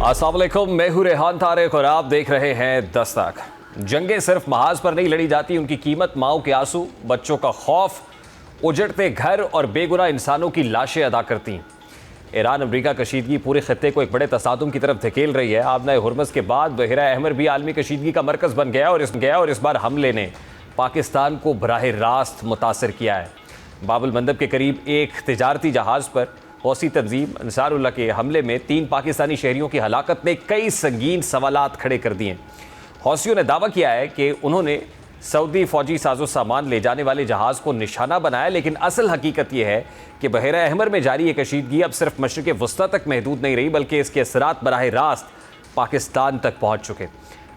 अस्सलाम वालेकुम, मैं हूं रेहान तारिक और आप देख रहे हैं दस्तक। जंगें सिर्फ महाज पर नहीं लड़ी जाती, उनकी कीमत माओ के आंसू, बच्चों का खौफ, उजड़ते घर और बेगुनाह इंसानों की लाशें अदा करती। ईरान अमरीका कशीदगी पूरे खत्ते को एक बड़े तसादुम की तरफ धकेल रही है। आबना हुर्मस के बाद बहरा अहमर भी आलमी कशीदगी का मरकज़ बन गया और इस बार हमले ने पाकिस्तान को बराह रास्त मुतासर किया है। बाबुल मंदब के करीब एक तिजारती जहाज़ पर हौसी तंजीम अंसारुल्लाह के हमले में 3 पाकिस्तानी शहरियों की हलाकत ने कई संगीन सवालात खड़े कर दिए। हौसियों ने दावा किया है कि उन्होंने सऊदी फौजी साजो सामान ले जाने वाले जहाज़ को निशाना बनाया, लेकिन असल हकीकत यह है कि बहरा अहमर में जारी ये कशीदगी अब सिर्फ मशरिक़ वस्ता तक महदूद नहीं रही, बल्कि इसके असरात बराह रास्त पाकिस्तान तक पहुँच चुके।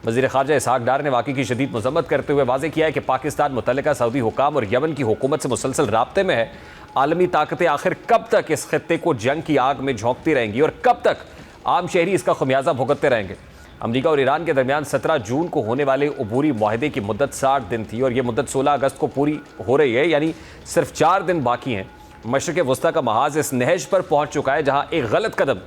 वज़ीर ख़ारजा इसहाक़ डार ने वाक़े की शदीद मज़म्मत करते हुए वाज़ेह किया है कि पाकिस्तान मुतल्लिका सऊदी हुकाम और यमन की हुकूमत से मुसलसल राब्ते में है। आलमी ताकतें आखिर कब तक इस खत्ते को जंग की आग में झोंकती रहेंगी और कब तक आम शहरी इसका खमियाजा भुगतते रहेंगे। अमरीका और ईरान के दरमियान 17 जून को होने वाले अबूरी मुआहदे की मुद्दत 60 दिन थी और यह मुद्दत 16 अगस्त को पूरी हो रही है, यानी सिर्फ 4 दिन बाकी हैं। मशरिक़ वस्ता का महाज इस नहज पर पहुँच चुका है जहाँ एक गलत कदम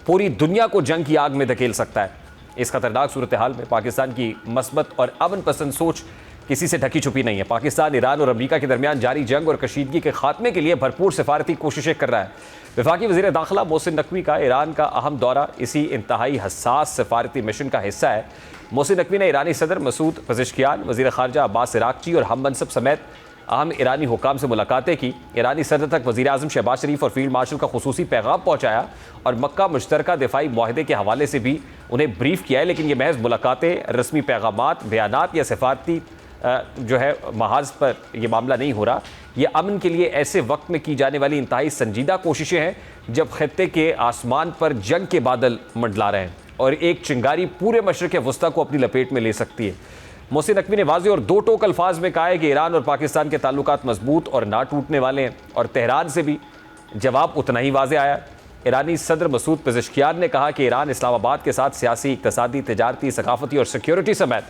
पूरी दुनिया को जंग की आग में धकेल सकता है। इस खतरनाक सूरत हाल में पाकिस्तान की मस्बत और अमन पसंद सोच किसी से ढकी छुपी नहीं है। पाकिस्तान ईरान और अमरीका के दरमियान जारी जंग और कशीदगी के खात्मे के लिए भरपूर सिफारती कोशिशें कर रहा है। वफाकी वज़ीर दाखिला मोहसिन नकवी का ईरान का अहम दौरा इसी इंतहाई हसास सिफारती मिशन का हिस्सा है। मोहसिन नकवी ने ईरानी सदर मसूद पज़ेश्कियान, वज़ीर ख़ारजा अब्बास इराक़ची और हम मनसब समेत अहम ईरानी हुकाम से मुलाकातें की। ईरानी सदर तक वज़ीर आज़म शहबाज शरीफ और फील्ड मार्शल का खुसूसी पैगाम पहुँचाया और मक्का मुश्तरका दिफाई मुआहदे के हवाले से भी उन्हें ब्रीफ किया है। लेकिन ये महज मुलाकातें, रस्मी पैगामात, बयानात या सिफारती जो है महाज पर यह मामला नहीं हो रहा। ये अमन के लिए ऐसे वक्त में की जाने वाली इंतहाई संजीदा कोशिशें हैं जब खत्ते के आसमान पर जंग के बादल मंडला रहे हैं और एक चिंगारी पूरे मशरिक़ वस्ता को अपनी लपेट में ले सकती है। मोहसिन नकवी ने वाज़ेह और दो टोक अल्फाज में कहा है कि ईरान और पाकिस्तान के ताल्लुकात मजबूत और ना टूटने वाले हैं और तेहरान से भी जवाब उतना ही वाज़ेह आया। ईरानी सदर मसूद पज़ेश्कियान ने कहा कि ईरान इस्लामाबाद के साथ सियासी, इक़्तिसादी, तिजारती, सकाफती और सिक्योरिटी समेत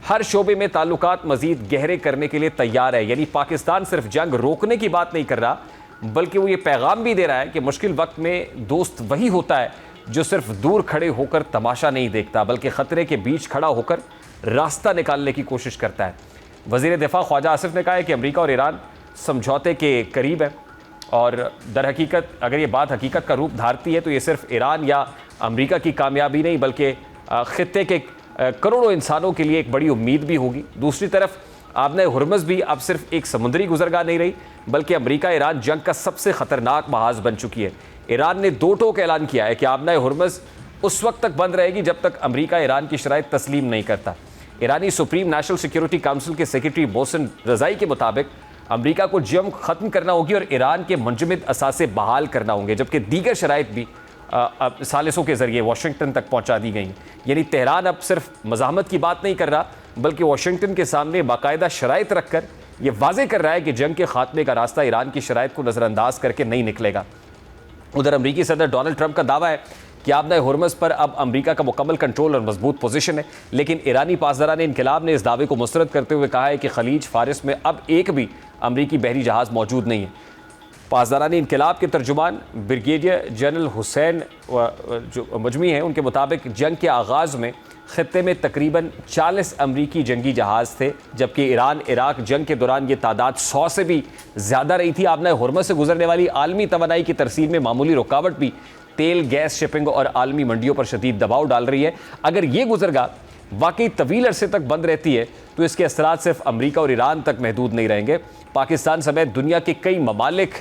हर शोबे में ताल्लुकात मज़ीद गहरे करने के लिए तैयार है। यानी पाकिस्तान सिर्फ जंग रोकने की बात नहीं कर रहा, बल्कि वो ये पैगाम भी दे रहा है कि मुश्किल वक्त में दोस्त वही होता है जो सिर्फ दूर खड़े होकर तमाशा नहीं देखता, बल्कि ख़तरे के बीच खड़ा होकर रास्ता निकालने की कोशिश करता है। वज़ीर दिफा ख्वाजा आसिफ ने कहा है कि अमरीका और ईरान समझौते के करीब है और दर हकीकत अगर ये बात हकीकत का रूप धारती है तो ये सिर्फ ईरान या अमरीका की कामयाबी नहीं, बल्कि खित्ते के करोड़ों इंसानों के लिए एक बड़ी उम्मीद भी होगी। दूसरी तरफ आबना हुर्मस भी अब सिर्फ एक समुद्री गुजरगाह नहीं रही, बल्कि अमरीका ईरान जंग का सबसे ख़तरनाक महाज बन चुकी है। ईरान ने दो टोक ऐलान किया है कि आबना हुर्मस उस वक्त तक बंद रहेगी जब तक अमरीका ईरान की शराइत तस्लीम नहीं करता। ईरानी सुप्रीम नेशनल सिक्योरिटी काउंसिल के सेक्रेटरी मोहसिन रज़ाई के मुताबिक अमरीका को जंग ख़त्म करना होगी और ईरान के मुंजमद असासे बहाल करना होंगे, जबकि दीगर शराइत भी सालिसों के ज़रिए वाशिंगटन तक पहुंचा दी गई। यानी तेहरान अब सिर्फ मज़ाहमत की बात नहीं कर रहा, बल्कि वाशिंगटन के सामने बाकायदा शराइत रखकर यह वाज़ेह कर रहा है कि जंग के खात्मे का रास्ता ईरान की शराइत को नज़रअंदाज करके नहीं निकलेगा। उधर अमरीकी सदर डोनाल्ड ट्रंप का दावा है कि आबना हुर्मस पर अब अमरीका का मुकम्मल कंट्रोल और मजबूत पोजीशन है, लेकिन ईरानी पासदारान इनकलाब ने इस दावे को मुस्तरद करते हुए कहा है कि खलीज फारिस में अब एक भी अमरीकी बहरी जहाज़ मौजूद नहीं है। पासदारान इनकलाब के तर्जुमान ब्रिगेडियर जनरल हुसैन जो मजमी हैं, उनके मुताबिक जंग के आगाज़ में खत्ते में तकरीबन 40 अमरीकी जंगी जहाज़ थे, जबकि ईरान इराक जंग के दौरान ये तादाद 100 से भी ज़्यादा रही थी। आबना हुर्मस से गुजरने वाली आलमी तवानाई की तरसील में मामूली रुकावट भी तेल, गैस शिपिंग और आलमी मंडियों पर शदीद दबाव डाल रही है। अगर ये गुजरगाह वाकई तवील अरसे तक बंद रहती है तो इसके असरात सिर्फ अमरीका और ईरान तक महदूद नहीं रहेंगे। पाकिस्तान समेत दुनिया के कई ममालिक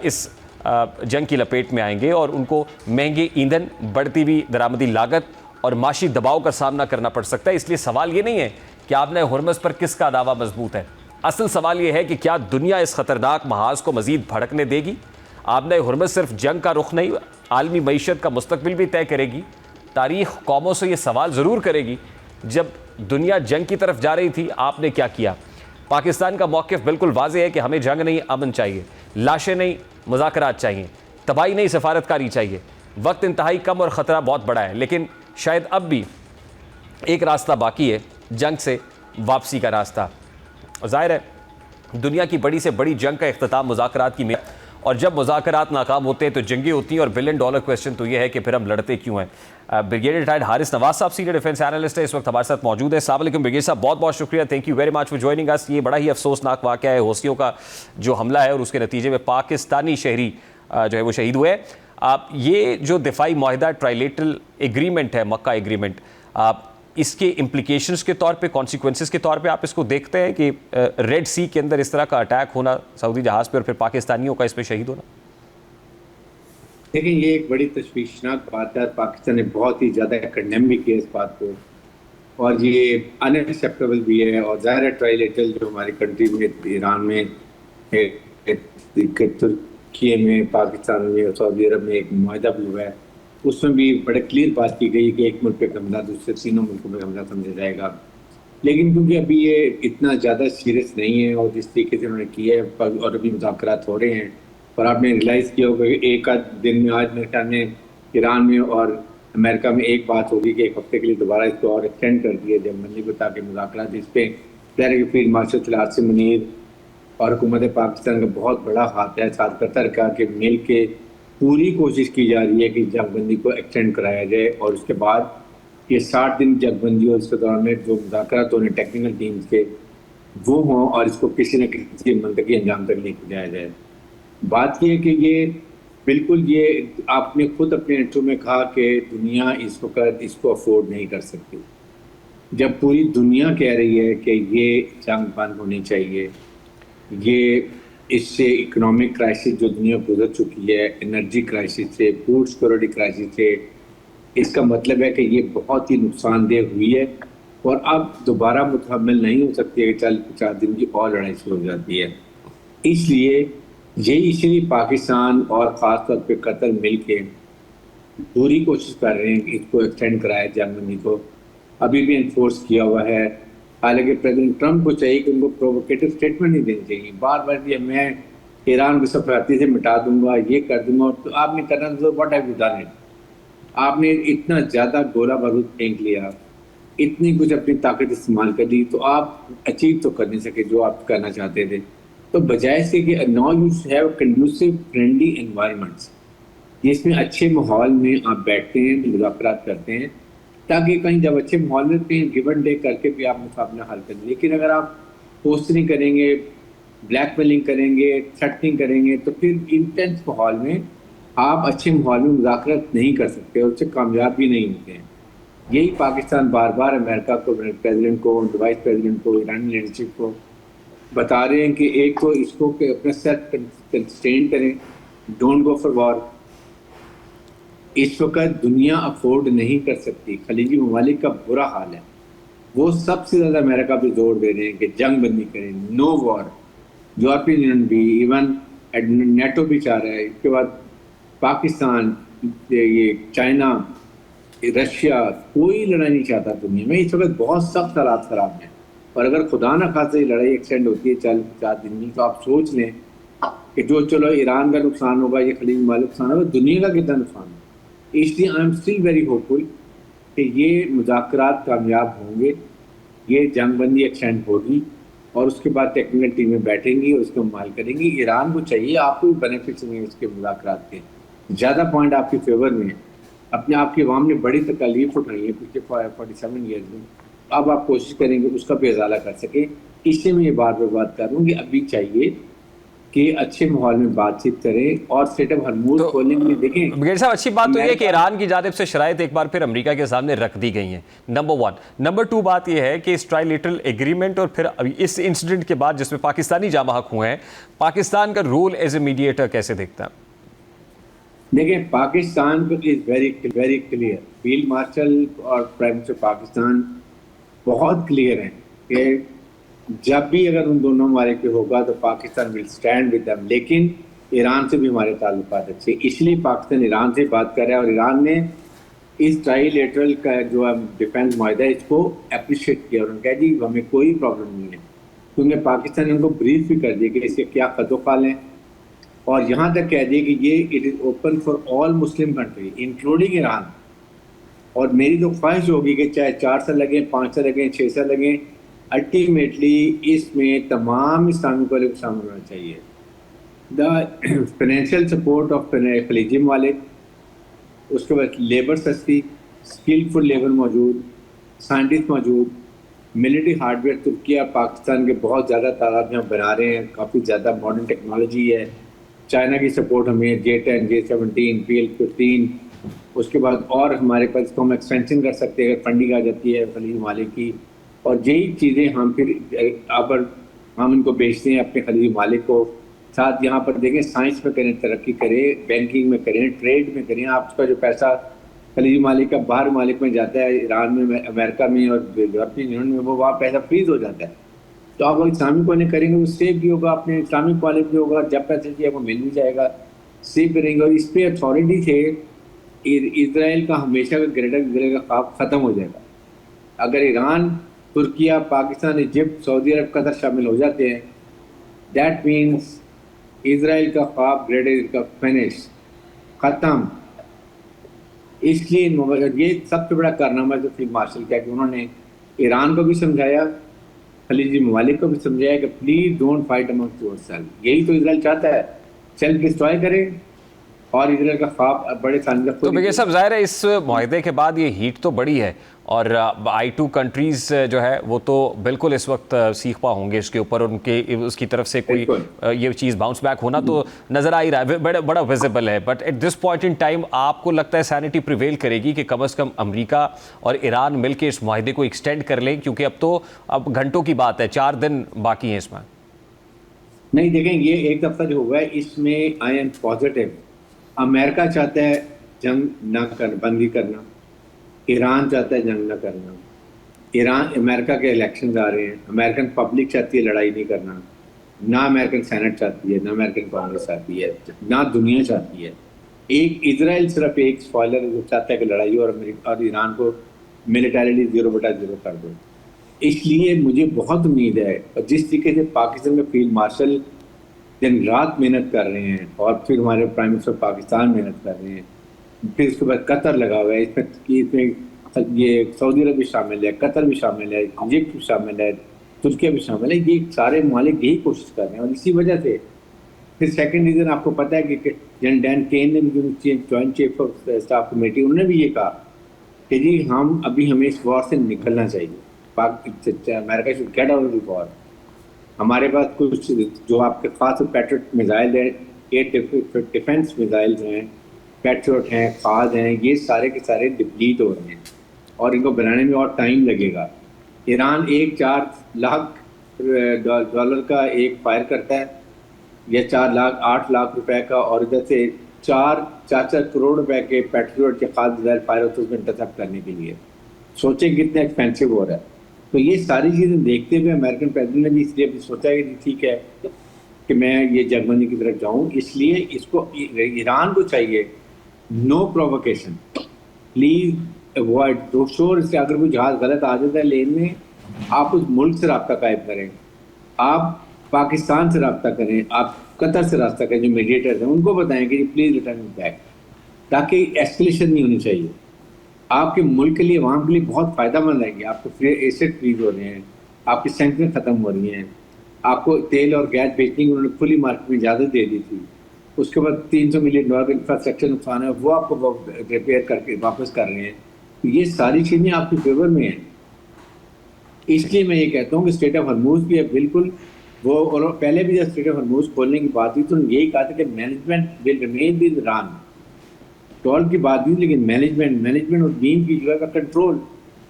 इस जंग की लपेट में आएंगे और उनको महंगे ईंधन, बढ़ती हुई दरामदी लागत और माशी दबाव का सामना करना पड़ सकता है। इसलिए सवाल ये नहीं है कि आबना हुर्मस पर किसका दावा मजबूत है, असल सवाल ये है कि क्या दुनिया इस खतरनाक महाज को मजीद भड़कने देगी। आबना हुर्मस सिर्फ जंग का रुख नहीं, आलमी मईशत का मुस्तकबिल भी तय करेगी। तारीख़ कौमों से ये सवाल ज़रूर करेगी, जब दुनिया जंग की तरफ जा रही थी आपने क्या किया। पाकिस्तान का मौक़िफ़ बिल्कुल वाज़ेह है कि हमें जंग नहीं, अमन चाहिए, लाशें नहीं, मुज़ाकरात चाहिए, तबाही नहीं, सफारतकारी चाहिए। वक्त इंतहाई कम और ख़तरा बहुत बड़ा है, लेकिन शायद अब भी एक रास्ता बाकी है, जंग से वापसी का रास्ता। ज़ाहिर है दुनिया की बड़ी से बड़ी जंग का इख्तिताम मुज़ाकरात की और जब मुज़ाकरात नाकाम होते हैं तो जंगें होती हैं, और $1 बिलियन क्वेश्चन तो ये है कि फिर हम लड़ते क्यों हैं। ब्रिगेडियर रिटायर्ड हारिस नवाज साहब सीनियर डिफेंस एनालिस्ट है, इस वक्त हमारे साथ मौजूद है। अस्सलाम वालेकुम ब्रिगेडियर साहब, बहुत बहुत शुक्रिया, thank you very much for joining us. ये बड़ा ही अफसोसनाक वाक़या है हौसियों का जो हमला है, और उसके नतीजे में पाकिस्तानी शहरी जो है वो शहीद हुए। आप ये जो दिफाई माहिदा ट्राइलेटरल एग्रीमेंट है, मक्का एग्रीमेंट, आप इसके इम्प्लीकेशंस के तौर पे, कॉन्सिक्वेंसेस के तौर पे आप इसको देखते हैं कि रेड सी के अंदर इस तरह का अटैक होना सऊदी जहाज़ पे और फिर पाकिस्तानियों का इसमें शहीद होना? देखिए, ये एक बड़ी तशवीशनाक बात है। पाकिस्तान ने बहुत ही ज़्यादा कंडेम भी किया इस बात को, और ये अनएक्सेप्टेबल भी है। और ज़ाहिर है ट्राइलेटरल जो हमारी कंट्री में, ईरान में, तुर्की में, पाकिस्तान में, सऊदी अरब में एक मुआहदा भी हुआ है, उसमें भी बड़े क्लियर बात की गई कि एक मुल्क पे हमला दूसरे तीनों मुल्कों पे हमला समझा जाएगा। लेकिन क्योंकि अभी ये इतना ज़्यादा सीरियस नहीं है और जिस तरीके से उन्होंने किया है और अभी मुज़ाकरात हो रहे हैं, और आपने रियलाइज़ किया होगा कि एक आध दिन में, आज मेरे ख्याल में ईरान में और अमेरिका में एक बात होगी कि एक हफ्ते के लिए दोबारा इसको और एक्सटेंड कर दिया जब मंदी को, ताकि मुज़ाकरात इस पर फील्ड मार्शल आसिम मुनीर और हुकूमत पाकिस्तान का बहुत बड़ा हाथ है, साथ कतर का, कि मिल के पूरी कोशिश की जा रही है कि जंगबंदी को एक्सटेंड कराया जाए, और उसके बाद ये 60 दिन जंगबंदी और इसके दौरान में जो मुज़ाकरात होने टेक्निकल टीम्स के वो हों, और इसको किसी न किसी मंतकी अंजाम तक ले जाया जाए। बात यह है कि ये बिल्कुल, ये आपने खुद अपने इंटरव्यू में कहा कि दुनिया इस वक्त इसको अफोर्ड नहीं कर सकती। जब पूरी दुनिया कह रही है कि ये जंग बंद होनी चाहिए, ये इससे इकोनॉमिक क्राइसिस जो दुनिया गुजर चुकी है, एनर्जी क्राइसिस से, फूड सिक्योरिटी क्राइसिस से, इसका मतलब है कि ये बहुत ही नुकसानदेह हुई है और अब दोबारा मुतहम्मिल नहीं हो सकती है कि 40-50 दिन की और लड़ाई शुरू हो जाती है। इसलिए पाकिस्तान और ख़ास तौर पे कतर मिल के पूरी कोशिश कर रहे हैं कि इसको एक्सटेंड कराया जंगबंदी को। अभी भी इन्फोर्स किया हुआ है। हालांकि प्रेसिडेंट ट्रंप को चाहिए कि उनको प्रोवोकेटिव स्टेटमेंट नहीं देनी चाहिए। बार बार ये मैं ईरान को सफारती से मिटा दूंगा, ये कर दूंगा, तो आपने करना तो what have you done it. आपने इतना ज़्यादा गोला बारूद फेंक लिया, इतनी कुछ अपनी ताकत इस्तेमाल कर ली, तो आप अचीव तो कर नहीं सके जो आप करना चाहते थे। तो बजाय से कि now you have conducive friendly environments, जिसमें अच्छे माहौल में आप बैठते हैं, मुज़ाकरात करते हैं, ताकि कहीं जब अच्छे माहौल में कहीं गिव एंड टेक करके भी आप मुकाबला हल करें। लेकिन अगर आप पोस्टरिंग करेंगे, ब्लैकमेलिंग करेंगे, थ्रेटनिंग करेंगे, तो फिर इंटेंस माहौल में आप अच्छे माहौल में मुज़ाकरात नहीं कर सकते और उससे कामयाब भी नहीं होते हैं। यही पाकिस्तान बार बार अमेरिका को, प्रेसिडेंट को, वाइस प्रेसिडेंट को, ईरानी लीडरशिप को बता रहे हैं कि एक तो इसको अपना सेल्फ कंस्ट्रेन करें, डोंट गो फॉर वॉर। इस वक्त दुनिया अफोर्ड नहीं कर सकती, खलीजी ममालिक का बुरा हाल है, वो सबसे ज़्यादा अमेरिका पे जोर दे रहे हैं कि जंग बंदी करें, नो वॉर। यूरोपियन यूनियन भी, इवन नेटो भी चाह रहा है। इसके बाद पाकिस्तान, ये चाइना, रशिया, कोई लड़ाई नहीं चाहता दुनिया में। इस वक्त बहुत सख्त हालात ख़राब हैं, और अगर खुदा न खासा लड़ाई एक्सटेंड होती है 40-50 दिन की, तो आप सोच लें कि जो चलो ईरान का नुकसान होगा, ये खलीज मालिक नुकसान होगा, दुनिया का कितना नुकसान होगा। इसलिए I am still very hopeful कि ये मुज़ाकरात कामयाब होंगे, ये जंगबंदी एक्सटेंड होगी, और उसके बाद टेक्निकल टीमें बैठेंगी और उसको माल करेंगी। ईरान को चाहिए, आपको भी बेनिफिट्स होंगे इसके मुज़ाकरात के, ज़्यादा पॉइंट आपके फेवर में है। अपने आपकी अवाम ने बड़ी तकलीफ उठाई है पिछले 47 ईयर्स में, अब आप कोशिश करेंगे उसका भी इजाला कर सके। इसलिए मैं ये बार बार बात कर रहा हूँ कि अभी चाहिए कि अच्छे माहौल में बातचीत करें और सेटअप हरमूज खोलने के लिए देखें। ब्रिगेडियर साहब, अच्छी बात तो ये है कि ईरान की जानिब से शराइत एक बार फिर अमेरिका के सामने रख दी गई हैं, नंबर 1। नंबर 2 बात यह है कि इस ट्राइलेटरल एग्रीमेंट और फिर अभी इस इंसिडेंट के बाद जिसमें पाकिस्तानी जामा हक हुए हैं, पाकिस्तान का रोल एज ए मीडिएटर कैसे देखता है? देखिए, पाकिस्तान को is very clear, field marshal और प्राइम मिनिस्टर पाकिस्तान बहुत क्लियर हैं कि जब भी अगर उन दोनों हमारे पे होगा तो Pakistan will stand with them. लेकिन ईरान से भी हमारे ताल्लुकात अच्छे, इसलिए पाकिस्तान ईरान से बात कर रहा है, और ईरान ने इस ट्राइलेटरल का जो डिफेंस माहिदा है इसको अप्रिशिएट किया, और उन्होंने कहा जी हमें कोई प्रॉब्लम नहीं है, क्योंकि पाकिस्तान ने उनको ब्रीफ भी कर दिया कि इसके क्या कदोकाल हैं, और यहाँ तक कह दिए कि ये it is open for all Muslim country including Iran. और मेरी तो ख्वाहिश होगी कि चाहे 4 साल लगें, 5 साल लगें, 6 साल लगें, अल्टीमेटली इसमें तमाम इस्लामी को शामिल होना चाहिए। द फाइनेंशियल सपोर्ट ऑफ खलीजी ममालिक, उसके बाद लेबर सस्ती, स्किलफुल लेबर मौजूद, साइंटिस्ट मौजूद, मिलिट्री हार्डवेयर तुर्की और पाकिस्तान के बहुत ज़्यादा तादाद में हम बना रहे हैं, काफ़ी ज़्यादा मॉडर्न टेक्नोलॉजी है। चाइना की सपोर्ट हमें J10, J17, PL15, उसके बाद और हमारे पास इसको हम एक्सपेंशन कर सकते हैं अगर फंडिंग आ जाती है खलीज ममालिक की। और यही चीज़ें हम फिर अब हम इनको बेचते हैं अपने खलीज ममालिक को। साथ यहाँ पर देखें, साइंस में करें, तरक्की करें, बैंकिंग में करें, ट्रेड में करें। आपका जो पैसा खलीज ममालिक का बाहर ममालिक में जाता है, ईरान में, अमेरिका में और यूरोपियन यूनियन में, वो वहाँ पैसा फ्रीज हो जाता है। तो आप अगर इस्लामिक वाले करेंगे तो सेव भी होगा, अपने इस्लामिक वाले भी होगा, जब पैसे चाहिए आपको मिल भी जाएगा, सेव करेंगे। और इस पर अथॉरिटी से इसराइल का हमेशा का ग्रेटर इसराइल का ख्वाब ख़त्म हो जाएगा। अगर Iran, Turkiye, Pakistan, Egypt, Saudi Arab, Qatar शामिल हो जाते हैं, दैट मीन्स इसराइल का ख्वाब ग्रेटर का फिनिश, ख़त्म। इसलिए ये सबसे बड़ा कारनामा जो फील्ड मार्शल का कि उन्होंने ईरान को भी समझाया, खलीजी ममालिक को भी समझाया कि please don't fight amongst yourself. यही तो इसराइल चाहता है, सेल्फ डिस्ट्रॉय करें और इसराइल का ख्वाब बड़े सानंद। तो बिगेर साहब, जाहिर है इस मुआहदे के बाद ये हीट तो बड़ी है और I2 कंट्रीज जो है वो तो बिल्कुल इस वक्त सीखपा होंगे इसके ऊपर, उनके उसकी तरफ से कोई ये चीज़ बाउंस बैक होना तो नज़र आ ही रहा है, बड़ा विजिबल है। But at this point in time आपको लगता है सैनिटी प्रिवेल करेगी कि कम से कम अमेरिका और ईरान मिलकर इस मुआहदे को एक्सटेंड कर लें, क्योंकि अब घंटों की बात है, 4 दिन बाकी हैं इसमें। नहीं, देखें, ये एक दफ़ा जो हुआ है इसमें आई एम पॉजिटिव। अमेरिका चाहता है जंग ना कर बंदी करना, ईरान चाहता है जंग ना करना। अमेरिका के इलेक्शंस आ रहे हैं, अमेरिकन पब्लिक चाहती है लड़ाई नहीं करना, ना अमेरिकन सेनेट चाहती है, ना अमेरिकन कांग्रेस चाहती है, ना दुनिया चाहती है। एक इजराइल सिर्फ एक स्पॉइलर जो चाहता है कि लड़ाई और अमेरिका और ईरान को मिलिटरीली 0/0 कर दो। इसलिए मुझे बहुत उम्मीद है, और जिस तरीके से पाकिस्तान के फील्ड मार्शल दिन रात मेहनत कर रहे हैं, और फिर हमारे प्राइम मिनिस्टर पाकिस्तान मेहनत कर रहे हैं, फिर उसके बाद कतर लगा हुआ है इसमें ये सऊदी अरब भी शामिल है, कतर भी शामिल है, इजिप्ट भी शामिल है, तुर्किया भी शामिल है। ये सारे ममालिक यही कोशिश कर रहे हैं और इसी वजह से फिर सेकंड रीज़न आपको पता है कि जनरल डैन केन ने भी, joint chief of staff committee, उन्होंने भी ये कहा कि जी हमें इस वॉर से निकलना चाहिए, America should get out of the war. हमारे पास कुछ जो आपके खास पैट्रियट मिसाइल हैं, एयर डिफेंस मिसाइल हैं, पैट्रियट हैं, खाद हैं, ये सारे के सारे डिप्लीट हो रहे हैं और इनको बनाने में और टाइम लगेगा। ईरान 4 लाख डॉलर का एक फायर करता है, या 8 लाख रुपए का, और इधर से 4 करोड़ रुपए के पैट्रियट के खाद मिसाइल फायर होते हैं उसमें इंटरसेप्ट करने के लिए। सोचें कितना एक्सपेंसिव हो रहा है। तो ये सारी चीज़ें देखते हुए अमेरिकन प्रेसिडेंट ने भी इसलिए भी सोचा कि ठीक है कि मैं ये जगबंदी की तरफ जाऊं। इसलिए इसको ईरान को चाहिए नो प्रोवोकेशन, प्लीज अवॉइड दो शोर से। अगर कोई जहाज़ गलत आ जाता है लेन में, आप उस मुल्क से रब्ता कायम करें, आप पाकिस्तान से रब्ता करें, आप कतर से रब्ता करें, जो मीडिएटर्स हैं उनको बताएं कि प्लीज़ रिटर्न बैक, ताकि एस्केलेशन नहीं होनी चाहिए। आपके मुल्क के लिए, वहाँ के लिए बहुत फ़ायदेमंद है कि आपको फ्री एसेट फ्रीज हो रहे हैं, आपकी सैंक्शन ख़त्म हो रही हैं, आपको तेल और गैस बेचने की उन्होंने खुली मार्केट में इजाज़त दे दी थी। उसके बाद $300 मिलियन का इंफ्रास्ट्रक्चर नुकसान है, वो आपको रिपेयर करके वापस कर रहे हैं। तो ये सारी चीज़ें आपके फेवर में हैं। इसलिए मैं ये कहता हूँ कि स्ट्रेट ऑफ हॉर्मुज़ भी है बिल्कुल वो, और पहले भी जब स्ट्रेट ऑफ हॉर्मुज़ खोलने की बात हुई तो यही कहा था कि management will remain with Iran. टॉल की बात नहीं, लेकिन मैनेजमेंट और बीम की जो है कंट्रोल।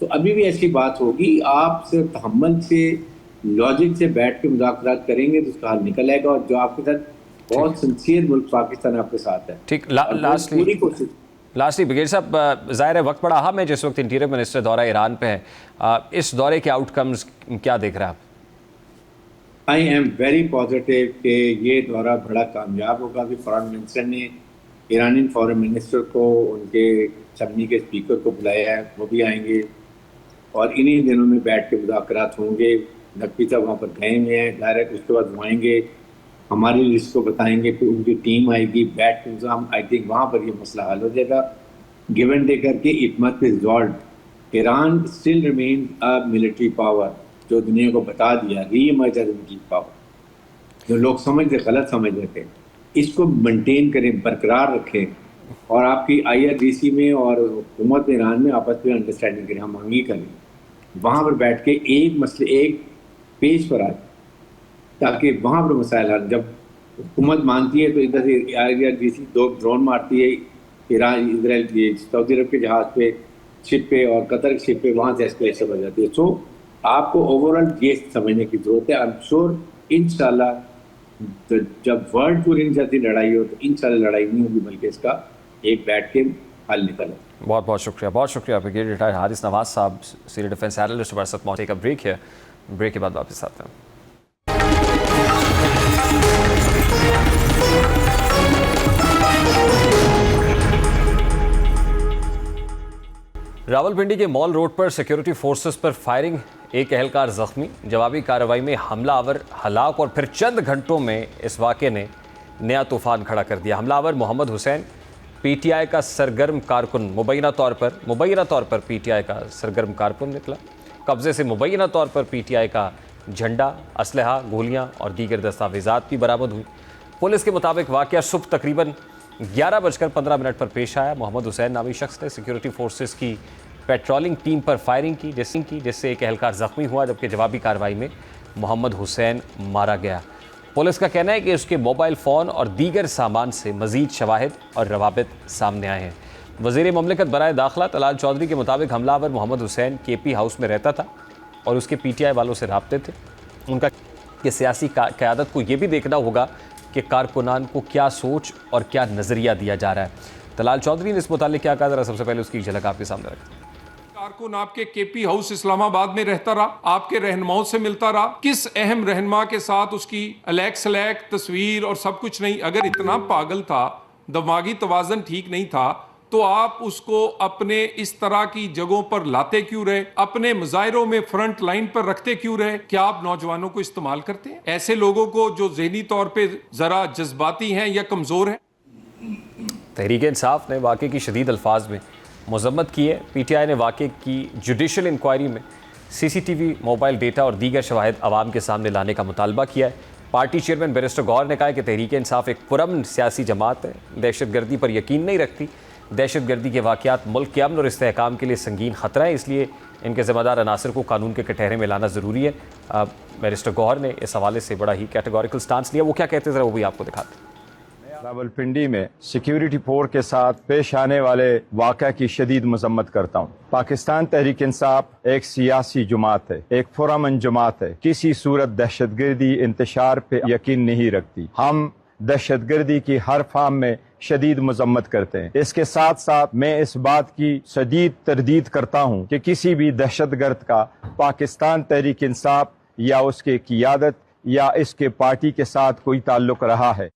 तो अभी भी ऐसी बात होगी, आप सिर्फ तहम्मुल से, लॉजिक से बैठ के मुज़ाकरात करेंगे तो उसका हल निकल आएगा। और जो आपके साथ बहुत सिंसियर मुल्क पाकिस्तान आपके साथ है। ठीक, लास्टली ब्रिगेड साहब, ज़ाहिर है वक्त बड़ा अहम है, जिस वक्त इंटीरियर मिनिस्टर दौरा ईरान पे है, इस दौरे के आउटकम्स क्या देख रहे हैं आप? आई एम वेरी पॉजिटिव कि ये दौरा बड़ा कामयाब होगा। अभी फॉरेन मिनिस्टर ने ईरानी फॉरेन मिनिस्टर को, उनके असम्बली के स्पीकर को बुलाया है, वो भी आएंगे और इन्हीं दिनों में बैठ के मुज़ाकरात होंगे। नकवी साहब वहाँ पर गए हुए हैं डायरेक्ट, उसके बाद वो आएंगे, हमारी लिस्ट को बताएंगे, फिर उनकी टीम आएगी, बैठ के आई थिंक वहाँ पर ये मसला हल हो जाएगा। गिवन डे करके it must be resolved. Iran still remain a military power, जो दुनिया को बता दिया री इमर्ज एज मिलिट्री पावर, जो लोग गलत समझ रहे थे। इसको मेंटेन करें, बरकरार रखें और आपकी IRGC में और हुकूमत ईरान में आपस में अंडरस्टैंडिंग करें, हम मांगी करें, वहाँ पर बैठ के एक मसले एक पेज पर आए ताकि वहाँ पर मसाइल हल। जब हुकूमत मानती है तो इधर से IRGC 2 ड्रोन मारती है ईरान इसराइल की सऊदी अरब के जहाज़ पे, शिप पे और कतर के शिप पे, वहाँ से एस्केलेशन हो जाती है। सो आपको ओवरऑल ये समझने की जरूरत है। आई एम श्योर इंशाल्लाह जब वर्ल्ड टूर इन जाती लड़ाई हो तो इंशाल्लाह लड़ाई नहीं होगी, बल्कि इसका एक बैठ के हल निकले। बहुत बहुत शुक्रिया ब्रिगेडियर रिटायर्ड हारिस नवाज साहब, सीनियर डिफेंस एनालिस्ट हमारे साथ मौजूद। एक ब्रेक है, ब्रेक के बाद वापस आते हैं। रावलपिंडी के मॉल रोड पर सिक्योरिटी फोर्सेस पर फायरिंग, एक एहलकार जख्मी। जवाबी कार्रवाई में हमलावर हलाक और फिर चंद घंटों में इस वाक़े ने नया तूफान खड़ा कर दिया। हमलावर मोहम्मद हुसैन PTI का सरगर्म कारकुन मुबैना तौर पर PTI का सरगर्म कारकुन निकला। कब्जे से मुबैना तौर पर PTI का झंडा, असलहा, गोलियां और दीगर दस्तावेजात भी बरामद हुई। पुलिस के मुताबिक वाक़या सुबह तकरीबन 11:15 पर पेश आया। मोहम्मद हुसैन नामी शख्स ने सिक्योरिटी फोर्सेस की पेट्रोलिंग टीम पर फायरिंग की जिससे एक एहलकार ज़ख्मी हुआ, जबकि जवाबी कार्रवाई में मोहम्मद हुसैन मारा गया। पुलिस का कहना है कि उसके मोबाइल फ़ोन और दीगर सामान से मज़ीद शवाहिद और रवाबित सामने आए हैं। वज़ीर ममलिकत बराए दाखिला तलाल चौधरी के मुताबिक हमलावर मोहम्मद हुसैन KP हाउस में रहता था और उसके PTI वालों से राब्ते थे। उनका कि सियासी क़यादत को ये भी देखना होगा कि कारकुनान को क्या सोच और क्या नज़रिया दिया जा रहा है। तलाल चौधरी ने इस मुतालिक क्या कहा, ज़रा सबसे पहले उसकी झलक आपके सामने रखते हैं। कारकुन आपके KP हाउस इस्लामाबाद में रहता रहा, आपके रहनुमाओं से मिलता रहा, किस अहम रहनुमा के साथ उसकी अलैक सलैक तस्वीर और सब कुछ नहीं। अगर इतना पागल था, दिमागी तवाज़न ठीक नहीं था, तो आप उसको अपने इस तरह की जगहों पर लाते क्यों रहे, अपने मुजाहिरों में फ्रंट लाइन पर रखते क्यों रहे? क्या आप नौजवानों को इस्तेमाल करते हैं, ऐसे लोगों को जो ज़हनी तौर पे जरा जज्बाती हैं या कमज़ोर हैं? तहरीक इंसाफ ने वाक़े की शदीद अल्फाज में मज़म्मत की है। PTI ने वाक़े की जुडिशल इंक्वायरी में CCTV, मोबाइल डेटा और दीगर शवाहिद आवाम के सामने लाने का मुतालबा किया है। पार्टी चेयरमैन बैरिस्टर गौहर ने कहा कि तहरीक इंसाफ एक पुरअमन सियासी जमात है, दहशतगर्दी पर यकीन नहीं रखती। दहशतगर्दी के वाक़यात मुल्क के अमन और इस्तेहकाम के लिए संगीन ख़तरा है, इसलिए इनके ज़िम्मेदार अनासर को कानून के कटहरे में लाना ज़रूरी है। बैरिस्टर गौहर ने इस हवाले से बड़ा ही कैटेगोरिकल स्टांस लिया। वो क्या कहते थे वो भी आपको दिखाते हैं। रावलपिंडी में सिक्योरिटी फोर्स के साथ पेश आने वाले वाक़या की शदीद मजम्मत करता हूँ। पाकिस्तान तहरीक इंसाफ एक सियासी जमात है, एक पुरअमन जमात है, किसी सूरत दहशतगर्दी इंतशार पे यकीन नहीं रखती। हम दहशतगर्दी की हर फार्म में शदीद मजम्मत करते हैं। इसके साथ साथ मैं इस बात की शदीद तरदीद करता हूँ कि किसी भी दहशतगर्द का पाकिस्तान तहरीक इंसाफ या उसके क़ियादत या इसके पार्टी के साथ कोई ताल्लुक रहा है।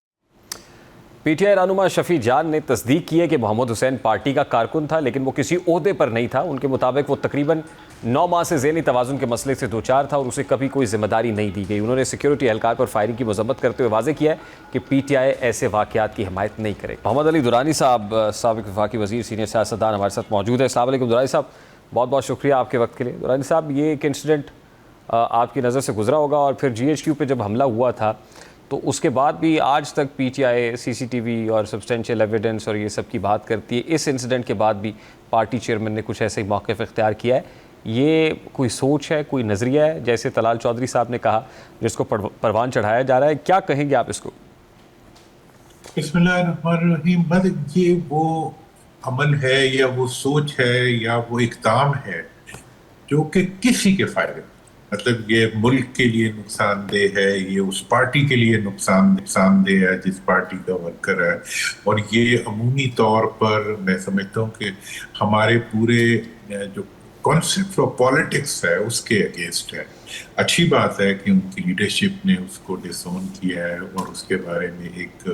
PTI रहनुमा शफी जान ने तस्दीक की है कि मोहम्मद हुसैन पार्टी का कारकुन था, लेकिन वो किसी ओहदे पर नहीं था। उनके मुताबिक वो तकरीबन 9 माह से ज़हनी तवाज़ुन के मसले से दोचार था और उसे कभी कोई जिम्मेदारी नहीं दी गई। उन्होंने सिक्योरिटी एहलकार पर फायरिंग की मजम्मत करते हुए वाज़ेह किया है कि PTI ऐसे वाक़यात की हिमायत नहीं करे। मोहम्मद अली दुरानी साहब, साबिक़ वफाकी वज़ीर, सीनियर सियासतदान हमारे साथ मौजूद है। अस्सलाम वालेकुम दुरानी साहब, बहुत बहुत शुक्रिया आपके वक्त के लिए। दुरानी साहब, ये एक इंसिडेंट आपकी नज़र से गुजरा होगा और फिर GHQ पे जब हमला हुआ था तो उसके बाद भी आज तक PTI CCTV और सब्सटेंशियल एविडेंस और ये सब की बात करती है। इस इंसिडेंट के बाद भी पार्टी चेयरमैन ने कुछ ऐसे ही मौक़िफ़ इख्तियार किया है। ये कोई सोच है, कोई नज़रिया है, जैसे तलाल चौधरी साहब ने कहा, जिसको परवान चढ़ाया जा रहा है, क्या कहेंगे आप इसको? बिस्मिल्लाहिर्रहमानिर्रहीम। मतलब ये वो अमल है या वो सोच है या वो इक़दाम है जो कि किसी के फ़ायदे, मतलब ये मुल्क के लिए नुकसानदेह है, ये उस पार्टी के लिए नुकसानदेह है जिस पार्टी का वर्कर है, और ये अमूमी तौर पर मैं समझता हूँ कि हमारे पूरे जो कॉन्सेप्ट ऑफ पॉलिटिक्स है उसके अगेंस्ट है। अच्छी बात है कि उनकी लीडरशिप ने उसको डिसोन किया है और उसके बारे में एक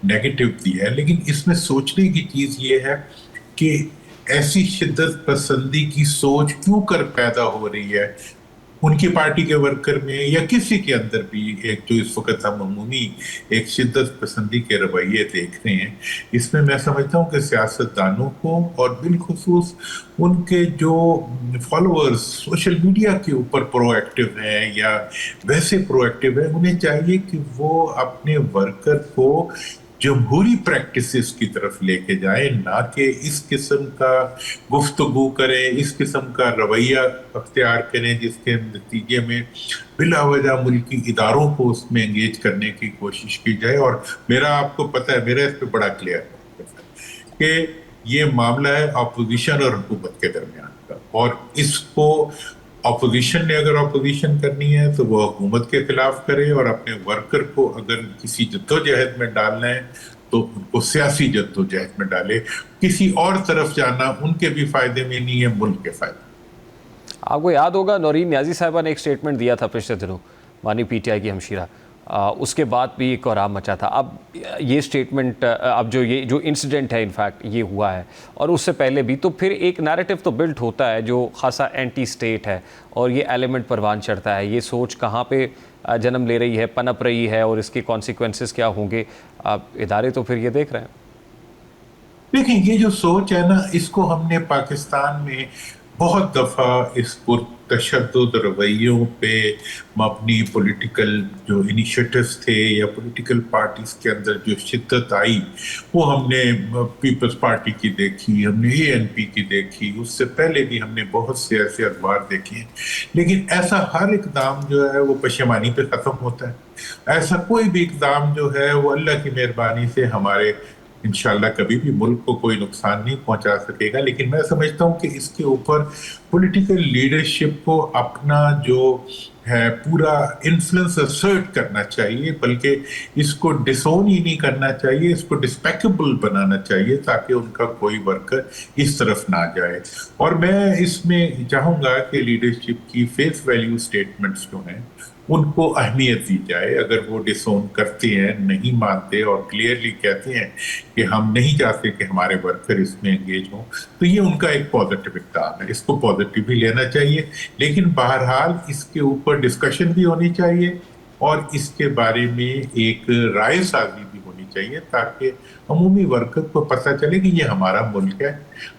नेगेटिव दिया है, लेकिन इसमें सोचने की चीज़ ये है कि ऐसी शिद्दत पसंदी की सोच क्यों कर पैदा हो रही है उनकी पार्टी के वर्कर में या किसी के अंदर भी एक जो इस वक्त हम अमूमी एक शिद्दत पसंदी के रवैये देख रहे हैं, इसमें मैं समझता हूँ कि सियासतदानों को और बिलखुसूस उनके जो फॉलोअर्स सोशल मीडिया के ऊपर प्रोएक्टिव हैं या वैसे प्रोएक्टिव हैं, उन्हें चाहिए कि वो अपने वर्कर को जमहूरी प्रैक्टिसेस की तरफ लेके जाए, ना कि इस किस्म का गुफ्तगू करें, इस किस्म का रवैया अख्तियार करें जिसके नतीजे में बिलावजह मुल्की इदारों को उसमें एंगेज करने की कोशिश की जाए। और मेरा, आपको पता है, मेरा इस पर बड़ा क्लियर है कि ये मामला है अपोजिशन और हुकूमत के दरमियान का, और इसको अपोजिशन ने अगर अपोजिशन करनी है तो वो हुकूमत के खिलाफ करे, और अपने वर्कर को अगर किसी जद्दोजहद में डालना है तो उनको सियासी जद्दोजहद में डाले। किसी और तरफ जाना उनके भी फायदे में नहीं है, मुल्क के फायदे। आपको याद होगा नौरीन नियाजी साहिबा ने एक स्टेटमेंट दिया था पिछले दिनों, मानी पीटीआई की हमशीरा, उसके बाद भी एक और मचा था। अब ये स्टेटमेंट, अब जो इंसिडेंट है इनफैक्ट ये हुआ है, और उससे पहले भी, तो फिर एक नैरेटिव तो बिल्ट होता है जो खासा एंटी स्टेट है, और ये एलिमेंट परवान चढ़ता है। ये सोच कहाँ पे जन्म ले रही है, पनप रही है, और इसके कॉन्सिक्वेंसेस क्या होंगे, इदारे तो फिर ये देख रहे हैं। देखिए, ये जो सोच है ना, इसको हमने पाकिस्तान में बहुत दफ़ा इस पुरतशद्दुद रवैयों पे मबनी पॉलिटिकल जो इनिशिएटिव्स थे या पॉलिटिकल पार्टीज के अंदर जो शिद्दत आई, वो हमने पीपल्स पार्टी की देखी, हमने एएनपी की देखी, उससे पहले भी हमने बहुत से ऐसे अखबार देखे। लेकिन ऐसा हर इकदाम जो है वो पशेमानी पे ख़त्म होता है। ऐसा कोई भी इकदाम जो है वो अल्लाह की मेहरबानी से हमारे इंशाल्लाह कभी भी मुल्क को कोई नुकसान नहीं पहुंचा सकेगा। लेकिन मैं समझता हूं कि इसके ऊपर पॉलिटिकल लीडरशिप को अपना जो है पूरा इन्फ्लुएंस असर्ट करना चाहिए, बल्कि इसको डिसोन ही नहीं करना चाहिए, इसको डिस्पेकेबल बनाना चाहिए ताकि उनका कोई वर्कर इस तरफ ना जाए। और मैं इसमें चाहूंगा कि लीडरशिप की फेस वैल्यू स्टेटमेंट्स जो हैं उनको अहमियत दी जाए। अगर वो डिसोन करते हैं, नहीं मानते और क्लियरली कहते हैं कि हम नहीं चाहते कि हमारे वर्कर इसमें एंगेज हों, तो ये उनका एक पॉजिटिव इक़दाम है, इसको पॉजिटिवली लेना चाहिए। लेकिन बहरहाल इसके ऊपर डिस्कशन भी होनी चाहिए और इसके बारे में एक राय साजी भी होनी चाहिए ताकि अमूमी वर्कर को पता चले कि ये हमारा मुल्क है।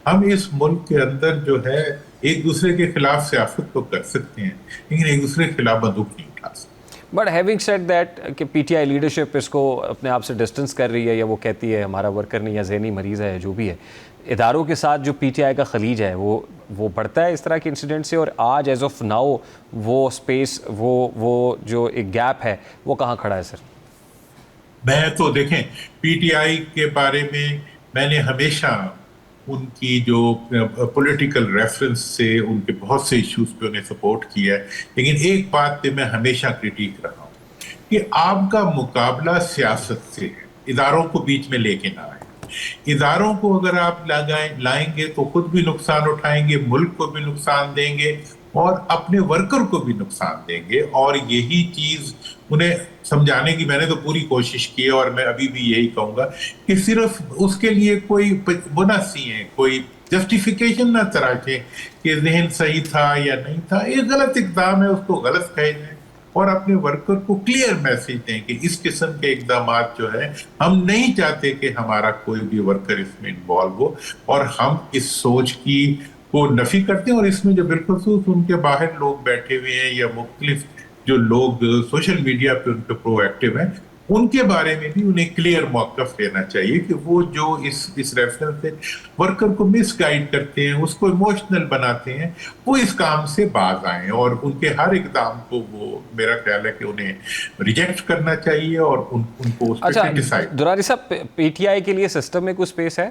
हम इस मुल्क के अंदर जो है एक दूसरे के खिलाफ सियासत तो कर सकते हैं, लेकिन एक दूसरे के खिलाफ बंदूक नहीं उठा सकते। बट हैविंग सेड दैट कि पीटीआई लीडरशिप इसको अपने आप से डिस्टेंस कर रही है, या वो कहती है हमारा वर्कर नहीं, या ज़हनी मरीज़ है, जो भी है, इदारों के साथ जो पीटीआई का खलीज है वो बढ़ता है इस तरह के इंसिडेंट से। और आज एज ऑफ नाउ वो स्पेस, वो जो एक गैप है, वो कहाँ खड़ा है सर? मैं तो देखें, पीटीआई के बारे में मैंने हमेशा उनकी जो पॉलिटिकल रेफरेंस से उनके बहुत से इश्यूज पे उन्हें सपोर्ट किया है, लेकिन एक बात पे मैं हमेशा क्रिटिक रहा हूँ कि आपका मुकाबला सियासत से है, इदारों को बीच में लेके ना आए। इदारों को अगर आप लाएंगे तो खुद भी नुकसान उठाएंगे, मुल्क को भी नुकसान देंगे और अपने वर्कर को भी नुकसान देंगे। और यही चीज उन्हें समझाने की मैंने तो पूरी कोशिश की है, और मैं अभी भी यही कहूंगा कि सिर्फ उसके लिए कोई बोनसी है, कोई जस्टिफिकेशन ना तराशें कि जहन सही था या नहीं था। ये गलत इकदाम है, उसको गलत कहे जाए और अपने वर्कर को क्लियर मैसेज दें कि इस किस्म के इकदाम जो है हम नहीं चाहते कि हमारा कोई भी वर्कर इसमें इन्वॉल्व हो, और हम इस सोच की को नफी करते हैं। और इसमें जो बिलखुसूस उनके बाहर लोग बैठे हुए हैं या मुख्तलिफ जो लोग सोशल मीडिया पे उनके प्रोएक्टिव हैं, उनके बारे में भी उन्हें क्लियर मौक़िफ़ लेना चाहिए कि वो जो इस रेफरेंस से वर्कर को मिसगाइड करते हैं, उसको इमोशनल बनाते हैं, वो इस काम से बाज आए और उनके हर इकदाम को वो, मेरा ख्याल है कि उन्हें रिजेक्ट करना चाहिए और उनको उस पर क्रिटिसाइज। दुरानी साहब, पीटीआई के लिए सिस्टम में कुछ स्पेस है?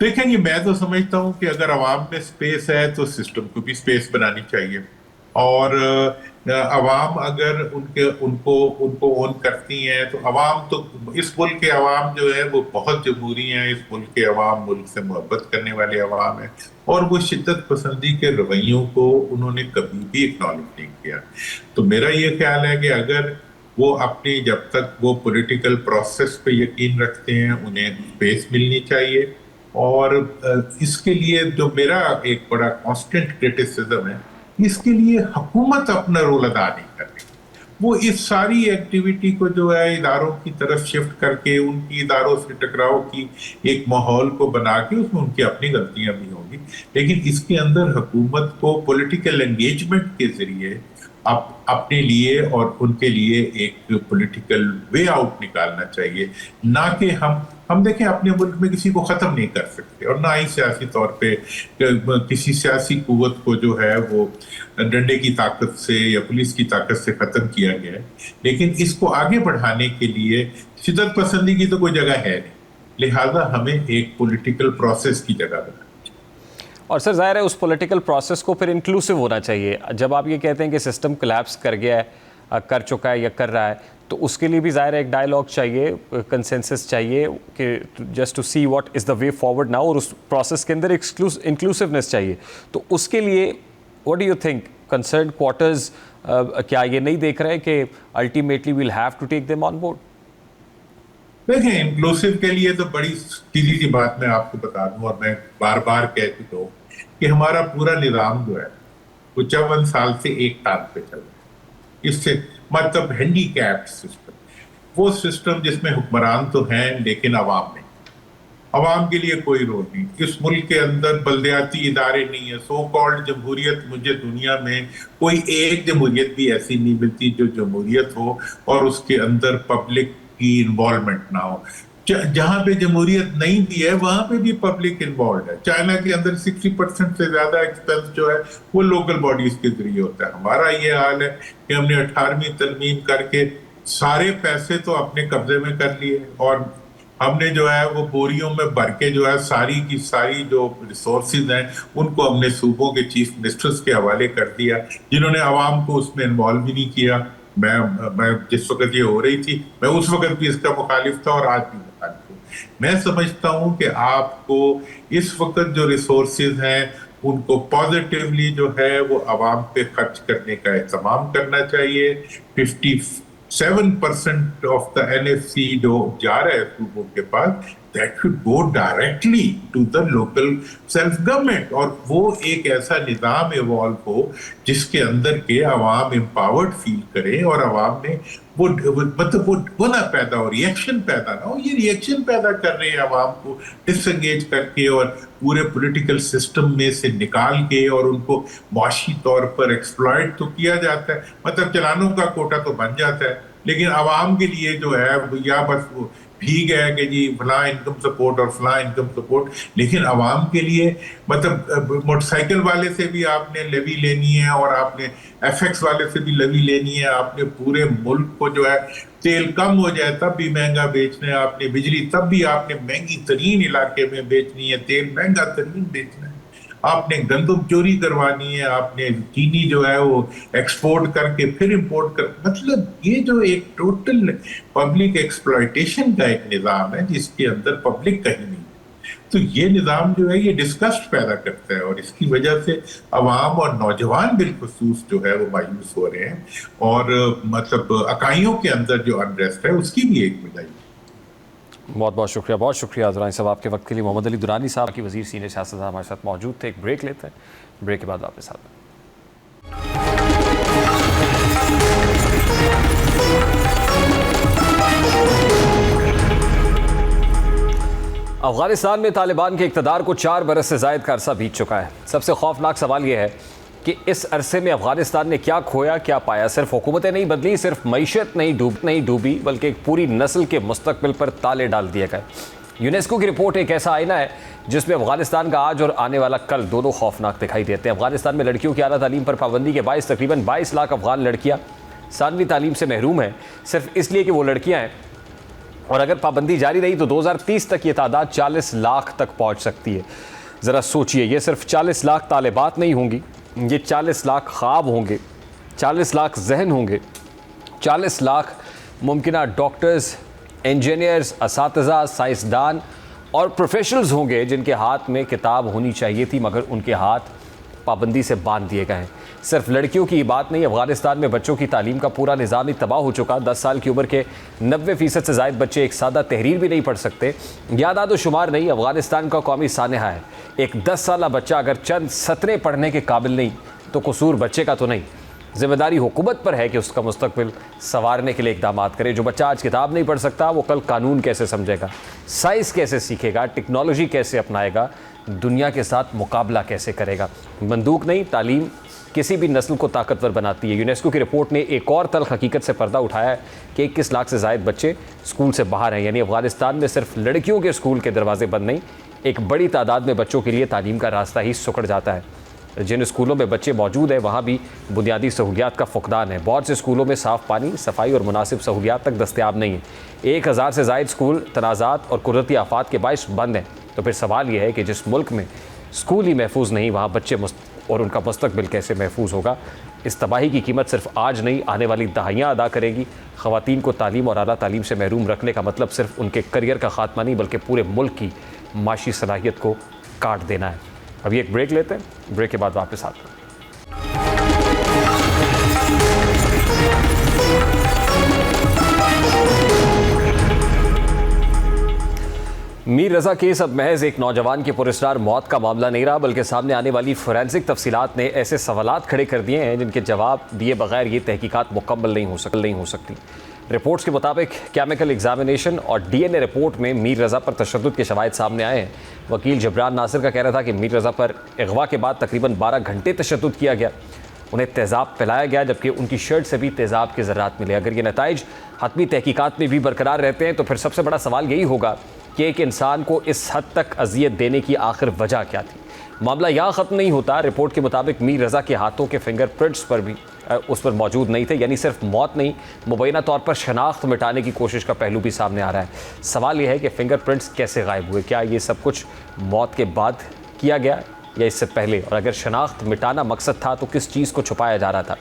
देखेंगे, मैं तो समझता हूं कि अगर अवाम में स्पेस है तो सिस्टम को भी स्पेस बनानी चाहिए। और अवाम अगर उनको ओन करती हैं तो अवाम, तो इस मुल्क के अवाम जो है वो बहुत जमहूरी हैं। इस मुल्क के अवाम मुल्क से मोहब्बत करने वाले अवाम हैं और वो शिद्दत पसंदी के रवैयों को उन्होंने कभी भी एक्नॉलेज नहीं किया। तो मेरा ये ख्याल है कि अगर वो अपनी, जब तक वो पॉलिटिकल प्रोसेस पे यकीन रखते हैं, उन्हें स्पेस मिलनी चाहिए और इसके लिए जो मेरा एक बड़ा कांस्टेंट क्रिटिसिज्म है, इसके लिए हुकूमत अपना रोल अदा नहीं कर रही। वो इस सारी एक्टिविटी को जो है इदारों की तरफ शिफ्ट करके उनकी इदारों से टकराव की एक माहौल को बना के, उसमें उनकी अपनी गलतियां भी होंगी, लेकिन इसके अंदर हुकूमत को पॉलिटिकल एंगेजमेंट के जरिए अपने लिए और उनके लिए एक पॉलिटिकल वे आउट निकालना चाहिए। ना कि हम देखें, अपने मुल्क में किसी को खत्म नहीं कर सकते और ना ही सियासी तौर पे किसी सियासी कुव्वत को जो है वो डंडे की ताकत से या पुलिस की ताकत से खत्म किया गया है, लेकिन इसको आगे बढ़ाने के लिए शिद्दत पसंदी की तो कोई जगह है नहीं, लिहाजा हमें एक पॉलिटिकल प्रोसेस की जगह बनानी। और सर जाहिर है उस पॉलिटिकल प्रोसेस को फिर इंक्लूसिव होना चाहिए। जब आप ये कहते हैं कि सिस्टम कोलैप्स कर गया है, कर चुका है या कर रहा है, तो उसके लिए भी जाहिर है एक डायलॉग चाहिए, कंसेंसस चाहिए कि just to see what is the way forward now, और उस प्रोसेस के अंदर इंक्लूसिवनेस चाहिए। तो उसके लिए what do you think concern quarters क्या ये नहीं देख रहे हैं कि ultimately we'll have to take them on board? देखें, इंक्लूसिव के लिए तो बड़ी सीधी सी बात मैं आपको बता दूं, और मैं बार बार कह चुका हूं कि हमारा पूरा निजाम जो है वो 54 साल से एक तार पे चल रहा है। इससे मतलब हैंडीकैप्ड सिस्टम, वो सिस्टम जिसमें हुक्मरान तो हैं लेकिन अवाम नहीं, अवाम के लिए कोई रोल नहीं। इस मुल्क के अंदर बल्दियाती इदारे नहीं है, सो कॉल्ड जमहूरियत। मुझे दुनिया में कोई एक जमहूरियत भी ऐसी नहीं मिलती जो जमहूरियत हो और उसके अंदर पब्लिक की इन्वॉल्वमेंट ना हो। जहां पे जमहूरियत नहीं भी है वहां पे भी पब्लिक इन्वॉल्व है। चाइना के अंदर 60% से ज्यादा एक्सपेंस जो है वो लोकल बॉडीज के जरिए होता है। हमारा ये हाल है कि हमने 18वीं तरमीम करके सारे पैसे तो अपने कब्जे में कर लिए और हमने जो है वो बोरियों में भर के जो है सारी की सारी जो रिसोर्सेज हैं उनको हमने सूबों के चीफ मिनिस्टर्स के हवाले कर दिया, जिन्होंने आवाम को उसमें इन्वॉल्व भी नहीं किया। मैं जिस वक्त ये हो रही थी मैं उस वक्त भी इसका मुखालिफ था और आज भी मुखालिफ हूँ। मैं समझता हूँ कि आपको इस वक्त जो रिसोर्सेज हैं उनको पॉजिटिवली जो है वो आवाम पे खर्च करने का एहतमाम करना चाहिए। 57% ऑफ द NFC जो जा रहा है सूबों के पास, that should go directly to the local self government, और वो एक ऐसा निज़ाम इवॉल्व हो जिसके अंदर के आवाम एम्पावर्ड फील करें और आवाम में वो मतलब वो ना पैदा हो, रिएक्शन पैदा ना हो। ये रिएक्शन पैदा कर रहे हैं आवाम को डिसएंगेज करके और पूरे पॉलिटिकल सिस्टम में से निकाल के, और उनको माशी तौर पर एक्सप्लॉइट तो किया जाता है, मतलब चलानों का कोटा तो बन जाता है, लेकिन आवाम के लिए जो है या बस वो भीग है कि जी फला इनकम सपोर्ट और फला इनकम सपोर्ट, लेकिन आवाम के लिए मतलब मोटरसाइकिल वाले से भी आपने लेवी लेनी है और आपने FX वाले से भी लेवी लेनी है, आपने पूरे मुल्क को जो है तेल कम हो जाए तब भी महंगा बेचना है, आपने बिजली तब भी आपने महंगी तरीन इलाके में बेचनी है, तेल महंगा तरीन बेचना है, आपने गंदम चोरी करवानी है, आपने चीनी जो है वो एक्सपोर्ट करके फिर इंपोर्ट कर, मतलब ये जो एक टोटल पब्लिक एक्सप्लॉयटेशन का एक निज़ाम है जिसके अंदर पब्लिक कहीं नहीं है। तो ये निज़ाम जो है ये डिस्गस्ट पैदा करता है और इसकी वजह से अवाम और नौजवान बिलखुसूस जो है वो मायूस हो रहे हैं और मतलब इकाइयों के अंदर जो अनरेस्ट है उसकी भी एक वजह। बहुत शुक्रिया दुरानी साहब आपके वक्त के लिए। मोहम्मद अली दुरानी साहब की वज़ीर सीनियर सियासत हमारे साथ मौजूद थे। एक ब्रेक लेते हैं, ब्रेक के बाद आपके साथ। अफगानिस्तान में तालिबान के इक़्तिदार को 4 बरस से ज़ायद का अरसा बीत चुका है। सबसे खौफनाक सवाल यह है कि इस अरसे में अफगानिस्तान ने क्या खोया क्या पाया। सिर्फ हुकूमतें नहीं बदली, सिर्फ मईशत नहीं डूबी, बल्कि एक पूरी नस्ल के मुस्तकबिल पर ताले डाल दिए गए। यूनेस्को की रिपोर्ट एक ऐसा आईना है जिसमें अफगानिस्तान का आज और आने वाला कल दोनों खौफनाक दिखाई देते हैं। अफगानिस्तान में लड़कियों की आला तालीम पर पाबंदी के बायस तकरीबन 22 लाख अफगान लड़कियाँ सानवी तालीम से महरूम हैं, सिर्फ इसलिए कि वो लड़कियाँ हैं। और अगर पाबंदी जारी रही तो 2030 तक ये तादाद 40 लाख तक पहुँच सकती है। ज़रा सोचिए, ये सिर्फ 40 लाख तालिबात नहीं होंगी, ये 40 लाख ख्वाब होंगे, 40 लाख जहन होंगे, 40 लाख मुमकिन डॉक्टर्स, इंजीनियर्स, असातिज़ा, साइंसदान और प्रोफेशनल्स होंगे जिनके हाथ में किताब होनी चाहिए थी मगर उनके हाथ पाबंदी से बांध दिए गए हैं। सिर्फ लड़कियों की बात नहीं, अफगानिस्तान में बच्चों की तालीम का पूरा निज़ाम ही तबाह हो चुका। 10 साल की उम्र के 90% से ज़ायद बच्चे एक सादा तहरीर भी नहीं पढ़ सकते। यादाद व शुमार नहीं, अफगानिस्तान का कौमी सानहा है। एक 10 साल बच्चा अगर चंद सतरें पढ़ने के काबिल नहीं तो कसूर बच्चे का तो नहीं, जिम्मेदारी हुकूमत पर है कि उसका मुस्तकबिल संवारने के लिए इक़दाम करे। जो बच्चा आज किताब नहीं पढ़ सकता वो कल कानून कैसे समझेगा, साइंस कैसे सीखेगा, टेक्नोलॉजी कैसे अपनाएगा, दुनिया के साथ मुकाबला कैसे करेगा। बंदूक नहीं, तालीम किसी भी नस्ल को ताकतवर बनाती है। यूनेस्को की रिपोर्ट ने एक और तल्ख हकीकत से पर्दा उठाया है कि 21 लाख से ज़ायद बच्चे स्कूल से बाहर हैं। यानी अफगानिस्तान में सिर्फ लड़कियों के स्कूल के दरवाजे बंद नहीं, एक बड़ी तादाद में बच्चों के लिए तालीम का रास्ता ही सिकुड़ जाता है। जिन स्कूलों में बच्चे मौजूद हैं वहाँ भी बुनियादी सहूलियात का फुकदान है। बहुत से स्कूलों में साफ़ पानी, सफाई और मुनासिब सहूलियात तक दस्तयाब नहीं है। 1000 से ज़ायद स्कूल तनाज़ात और कुदरती आफात के बाइस बंद हैं। तो फिर सवाल यह है कि जिस मुल्क में स्कूल ही महफूज नहीं, वहाँ बच्चे और उनका मुस्तकबिल कैसे महफूज होगा। इस तबाही की कीमत सिर्फ आज नहीं, आने वाली दहाइयाँ अदा करेगी। ख़वातीन को तालीम और आला तालीम से महरूम रखने का मतलब सिर्फ उनके करियर का खात्मा नहीं, बल्कि पूरे मुल्क की माशी सलाहियत को काट देना है। अभी एक ब्रेक लेते हैं, ब्रेक के बाद वापस आते हैं। मीर रज़ा केस अब महज एक नौजवान की पुरस्कार मौत का मामला नहीं रहा, बल्कि सामने आने वाली फोरेंसिक तफसीलात ने ऐसे सवालात खड़े कर दिए हैं जिनके जवाब दिए बगैर ये तहकीकात मुकम्मल नहीं हो सकती। रिपोर्ट्स के मुताबिक केमिकल एग्जामिनेशन और DNA रिपोर्ट में मीर रज़ा पर तशद्दुद के शवाहिद सामने आए हैं। वकील जबरान नासिर का कहना था कि मीर रज़ा पर अगवा के बाद तकरीबन 12 घंटे तशद्दुद किया गया, उन्हें तेज़ाब पिलाया गया, जबकि उनकी शर्ट से भी तेज़ाब के ज़रात मिले। अगर ये नताइज हतमी तहकीकात में भी बरकरार रहते हैं तो फिर सबसे बड़ा सवाल यही होगा कि एक इंसान को इस हद तक अजियत देने की आखिर वजह क्या थी। मामला यहाँ ख़त्म नहीं होता। रिपोर्ट के मुताबिक मीर रज़ा के हाथों के फिंगरप्रिंट्स पर भी उस पर मौजूद नहीं थे। यानी सिर्फ मौत नहीं, मुबैना तौर पर शनाख्त मिटाने की कोशिश का पहलू भी सामने आ रहा है। सवाल यह है कि फिंगरप्रिंट्स कैसे गायब हुए? क्या ये सब कुछ मौत के बाद किया गया या इससे पहले? और अगर शनाख्त मिटाना मकसद था तो किस चीज़ को छुपाया जा रहा था?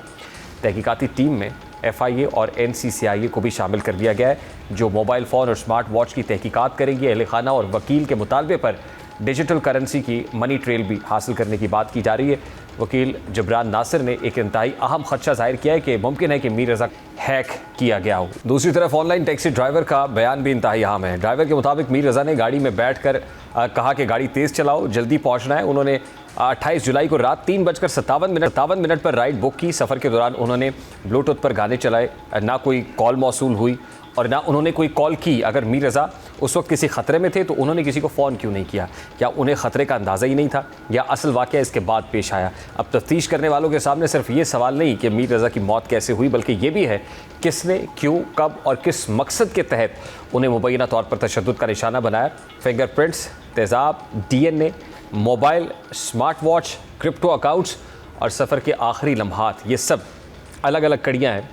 तहकीकाती टीम में FIA और NCCIA को भी शामिल कर दिया गया है, जो मोबाइल फ़ोन और स्मार्ट वॉच की तहकीकात करेंगी। अहल खाना और वकील के मुतालबे पर डिजिटल करेंसी की मनी ट्रेल भी हासिल करने की बात की जा रही है। वकील जबरान नासिर ने एक इंतहाई अहम खदशा जाहिर किया है कि मुमकिन है कि मीर रज़ा हैक किया गया हो। दूसरी तरफ ऑनलाइन टैक्सी ड्राइवर का बयान भी इंतहाई अहम है। ड्राइवर के मुताबिक मीर रज़ा ने गाड़ी में बैठ कर कहा कि गाड़ी तेज़ चलाओ, जल्दी पहुँचना है। उन्होंने 28 जुलाई को रात 3:57 मिनट पर राइड बुक की। सफ़र के दौरान उन्होंने ब्लूटूथ पर गाने चलाए, ना कोई कॉल मौसूल हुई और ना उन्होंने कोई कॉल की। अगर मीर रज़ा उस वक्त किसी ख़तरे में थे तो उन्होंने किसी को फ़ोन क्यों नहीं किया? क्या उन्हें ख़तरे का अंदाज़ा ही नहीं था या असल वाक़या इसके बाद पेश आया? अब तफ्तीश करने वालों के सामने सिर्फ ये सवाल नहीं कि मीर रज़ा की मौत कैसे हुई, बल्कि ये भी है किसने, क्यों, कब और किस मकसद के तहत उन्हें मुबैना तौर पर तशद्दुद का निशाना बनाया। फिंगरप्रिंट्स, तेज़ाब, DNA, mobile, smart watch, crypto accounts और सफ़र के आखिरी लम्हात, ये सब अलग अलग कड़ियाँ हैं।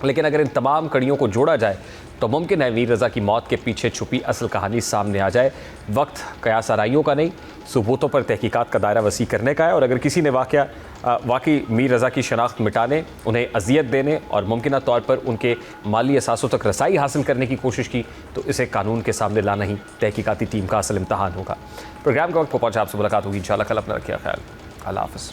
लेकिन अगर इन तमाम कड़ियों को जोड़ा जाए तो मुमकिन है मीर रज़ा की मौत के पीछे छुपी असल कहानी सामने आ जाए। वक्त कयास आराइयों का नहीं, सबूतों पर तहकीकात का दायरा वसी करने का है। और अगर किसी ने वाकई मीर रज़ा की शनाख्त मिटाने, उन्हें अजियत देने और मुमकिन तौर पर उनके माली असासों तक रसाई हासिल करने की कोशिश की तो इसे कानून के सामने लाना ही तहकीकाती टीम का असल इम्तहान होगा। प्रोग्राम का वक्त को पहुँचा, आपसे मुलाकात होगी इंशाल्लाह कल। अपना रखिए ख्याल। अल्लाह हाफ़िज़।